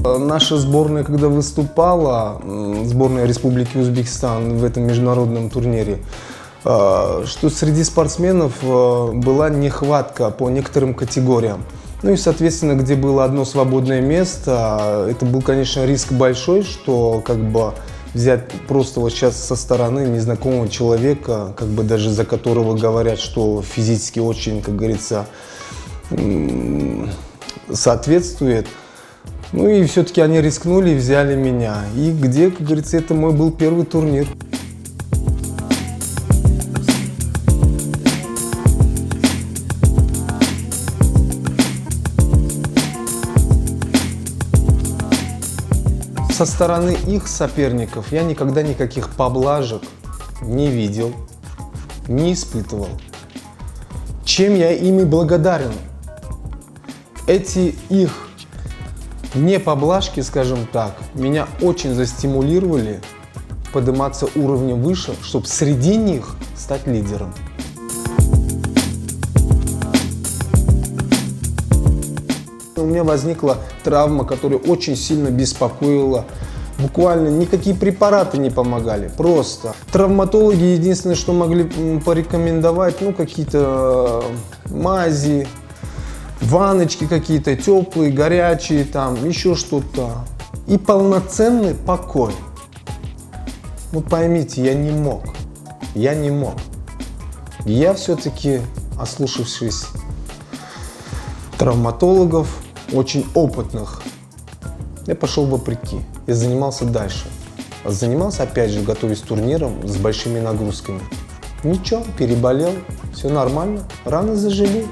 Наша сборная, когда выступала, сборная Республики Узбекистан в этом международном турнире, что среди спортсменов была нехватка по некоторым категориям. Ну и, соответственно, где было одно свободное место, это был, конечно, риск большой, что как бы взять просто вот сейчас со стороны незнакомого человека, как бы даже за которого говорят, что физически очень, как говорится, соответствует. Ну и все-таки они рискнули и взяли меня. И где, как говорится, это мой был первый турнир. Со стороны их соперников я никогда никаких поблажек не видел, не испытывал. Чем я ими благодарен? Эти их не поблажки, скажем так, меня очень застимулировали подниматься уровнем выше, чтобы среди них стать лидером. У меня возникла травма, которая очень сильно беспокоила. Буквально никакие препараты не помогали, просто. Травматологи единственное, что могли порекомендовать, ну какие-то мази, ванночки какие-то теплые, горячие, там еще что-то. И полноценный покой. Ну поймите, я не мог. Я все-таки, ослушавшись травматологов, очень опытных, я пошел вопреки. Я занимался дальше. Занимался, опять же, готовясь к турнирам с большими нагрузками. Ничего, переболел, все нормально, раны зажили.